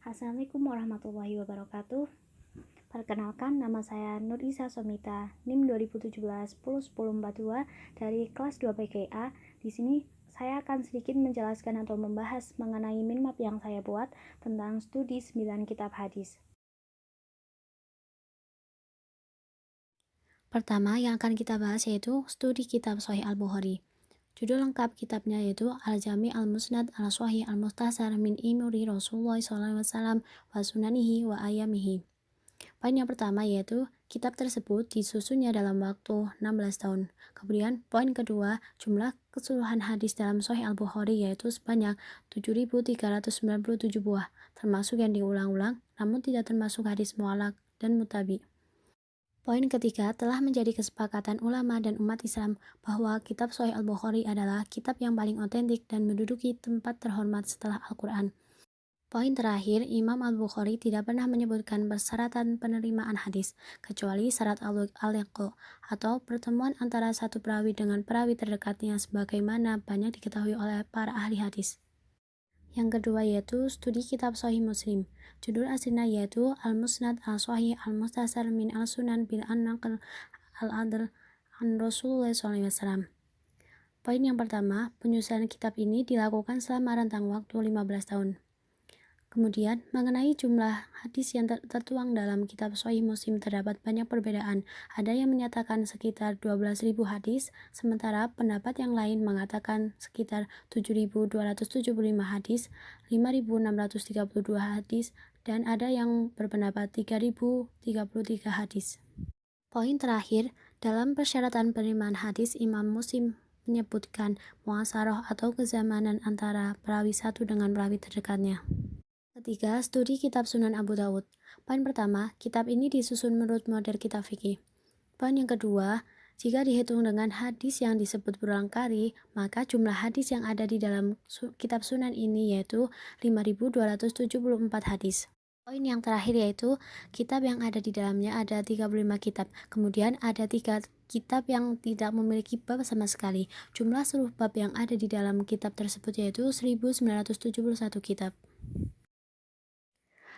Assalamualaikum warahmatullahi wabarakatuh. Perkenalkan, nama saya Nur Isa Somita, NIM 2017 101042 dari kelas 2 PKA. Di sini saya akan sedikit menjelaskan atau membahas mengenai minmap yang saya buat tentang studi 9 kitab hadis. Pertama yang akan kita bahas yaitu studi kitab Sahih Al-Bukhari. Judul lengkap kitabnya yaitu Al-Jami Al-Musnad Al-Sahih Al-Mukhtasar min Imuri Rasulullah SAW wa Sunanihi wa Ayamihi. Poin yang pertama yaitu kitab tersebut disusunnya dalam waktu 16 tahun. Kemudian poin kedua, jumlah keseluruhan hadis dalam Sahih Al-Bukhari yaitu sebanyak 7.397 buah, termasuk yang diulang-ulang namun tidak termasuk hadis mu'allaq dan mutabi. Poin ketiga, telah menjadi kesepakatan ulama dan umat Islam bahwa kitab Sahih Al-Bukhari adalah kitab yang paling otentik dan menduduki tempat terhormat setelah Al-Quran. Poin terakhir, Imam Al-Bukhari tidak pernah menyebutkan persyaratan penerimaan hadis, kecuali syarat al-liqa atau pertemuan antara satu perawi dengan perawi terdekatnya sebagaimana banyak diketahui oleh para ahli hadis. Yang kedua yaitu studi kitab Sahih Muslim. Judul aslinya yaitu Al-Musnad Al-Sahih Al-Mukhtasar min Al-Sunan bil An-Naql Al-Adl an Rasulullah SAW. Poin yang pertama, penyusunan kitab ini dilakukan selama rentang waktu 15 tahun. Kemudian, mengenai jumlah hadis yang tertuang dalam kitab Sahih Muslim terdapat banyak perbedaan. Ada yang menyatakan sekitar 12.000 hadis, sementara pendapat yang lain mengatakan sekitar 7.275 hadis, 5.632 hadis, dan ada yang berpendapat 3.033 hadis. Poin terakhir, dalam persyaratan penerimaan hadis, Imam Muslim menyebutkan muasarah atau kezamanan antara perawi satu dengan perawi terdekatnya. Ketiga, studi kitab Sunan Abu Dawud. Poin pertama, kitab ini disusun menurut model kitab fikih. Poin yang kedua, jika dihitung dengan hadis yang disebut berulang kali, maka jumlah hadis yang ada di dalam kitab Sunan ini yaitu 5.274 hadis. Poin yang terakhir yaitu kitab yang ada di dalamnya ada 35 kitab. Kemudian ada 3 kitab yang tidak memiliki bab sama sekali. Jumlah seluruh bab yang ada di dalam kitab tersebut yaitu 1971 kitab.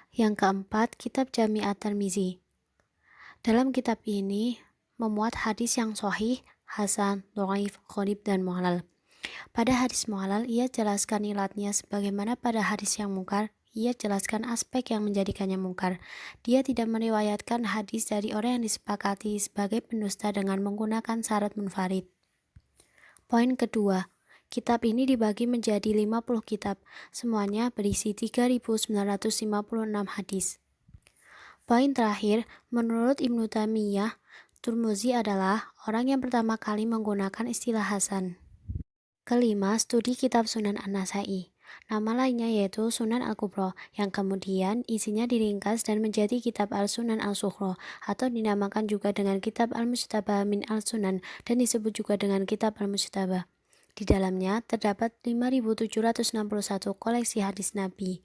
Yang keempat, kitab Jami' at-Tirmizi. Dalam kitab ini memuat hadis yang sahih, hasan, dhaif, gharib, dan mu'allal. Pada hadis mu'allal, ia jelaskan ilatnya sebagaimana pada hadis yang mungkar, ia jelaskan aspek yang menjadikannya mungkar. Dia tidak meriwayatkan hadis dari orang yang disepakati sebagai pendusta dengan menggunakan syarat munfarid. Poin kedua, kitab ini dibagi menjadi 50 kitab, semuanya berisi 3.956 hadis. Poin terakhir, menurut Ibnu Taimiyah, Tirmizi adalah orang yang pertama kali menggunakan istilah hasan. Kelima, studi kitab Sunan An-Nasai. Nama lainnya yaitu Sunan Al-Kubra, yang kemudian isinya diringkas dan menjadi kitab Al-Sunan Al-Sughra, atau dinamakan juga dengan kitab Al-Mujtabah min Al-Sunan, dan disebut juga dengan kitab Al-Mujtabah. Di dalamnya terdapat 5.761 koleksi hadis Nabi.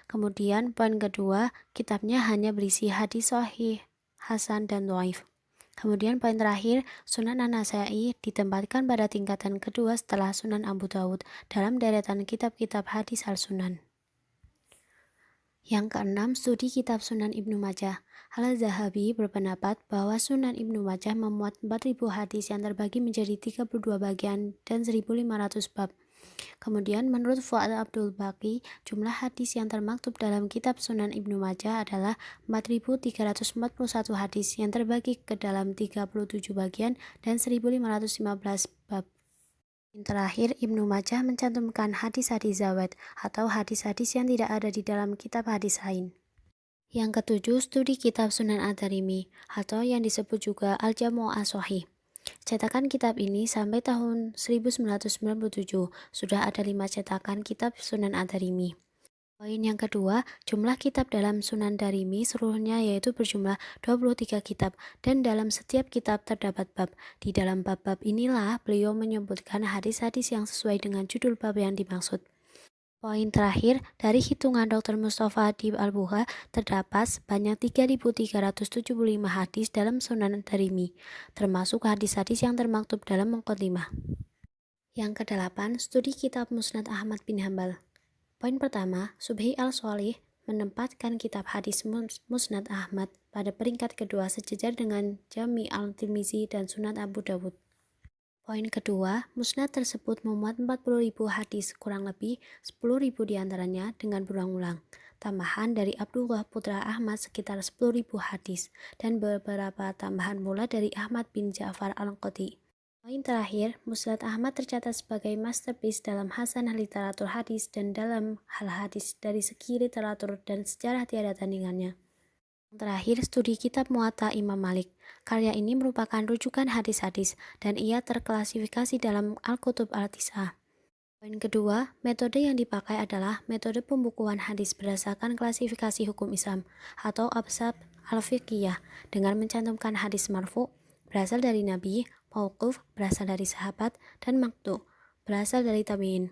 Kemudian poin kedua, kitabnya hanya berisi hadis sahih, hasan, dan dhaif. Kemudian poin terakhir, Sunan An-Nasai ditempatkan pada tingkatan kedua setelah Sunan Abu Dawud dalam deretan kitab-kitab hadis Al-Sunan. Yang keenam, studi kitab Sunan Ibnu Majah. Al-Zahabi berpendapat bahwa Sunan Ibnu Majah memuat 4.000 hadis yang terbagi menjadi 32 bagian dan 1.500 bab. Kemudian menurut Fuad Abdul Baqi, jumlah hadis yang termaktub dalam kitab Sunan Ibnu Majah adalah 4.341 hadis yang terbagi ke dalam 37 bagian dan 1.515 bab. Yang terakhir, Ibnu Majah mencantumkan hadis-hadis zawad atau hadis-hadis yang tidak ada di dalam kitab hadis lain. Yang ketujuh, studi kitab Sunan Ad-Darimi atau yang disebut juga Al-Jamu' as-Shahih. Cetakan kitab ini sampai tahun 1997 sudah ada 5 cetakan kitab Sunan Ad-Darimi. Poin yang kedua, jumlah kitab dalam Sunan Darimi seluruhnya yaitu berjumlah 23 kitab dan dalam setiap kitab terdapat bab. Di dalam bab-bab inilah beliau menyebutkan hadis-hadis yang sesuai dengan judul bab yang dimaksud. Poin terakhir, dari hitungan Dr. Mustafa di Al-Bugha terdapat sebanyak 3.375 hadis dalam Sunan Darimi, termasuk hadis-hadis yang termaktub dalam Muqaddimah. Yang kedelapan, studi kitab Musnad Ahmad bin Hambal. Poin pertama, Subhi al-Sholih menempatkan kitab hadis Musnad Ahmad pada peringkat kedua sejajar dengan Jami al-Tirmizi dan Sunan Abu Dawud. Poin kedua, Musnad tersebut memuat 40.000 hadis, kurang lebih 10.000 diantaranya dengan berulang-ulang. Tambahan dari Abdullah putra Ahmad sekitar 10.000 hadis, dan beberapa tambahan pula dari Ahmad bin Ja'far al-Qadi. Poin terakhir, Musnad Ahmad tercatat sebagai masterpiece dalam hasanah literatur hadis dan dalam hal hadis dari segi literatur dan sejarah tiada tandingannya. Terakhir, studi kitab Muwatta Imam Malik. Karya ini merupakan rujukan hadis-hadis dan ia terklasifikasi dalam Al-Kutub Al-Tis'ah. Poin kedua, metode yang dipakai adalah metode pembukuan hadis berdasarkan klasifikasi hukum Islam atau Absab al-Fiqhiyah dengan mencantumkan hadis marfu berasal dari Nabi, mauquf berasal dari sahabat, dan maqtu berasal dari tabi'in.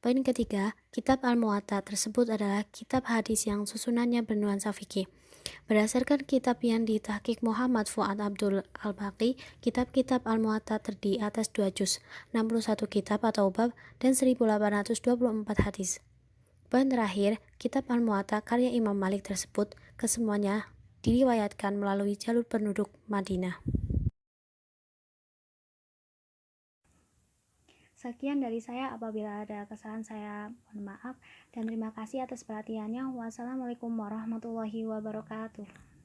Poin ketiga, kitab Al-Muwatta tersebut adalah kitab hadis yang susunannya bernuansa fikih. Berdasarkan kitab yang ditahqiq Muhammad Fuad Abdul Al-Baqi, kitab-kitab Al-Muwatta terdiri atas 2 juz, 61 kitab atau bab, dan 1824 hadis. Poin terakhir, kitab Al-Muwatta karya Imam Malik tersebut kesemuanya diriwayatkan melalui jalur penduduk Madinah. Sekian dari saya, apabila ada kesalahan saya mohon maaf, dan terima kasih atas perhatiannya. Wassalamualaikum warahmatullahi wabarakatuh.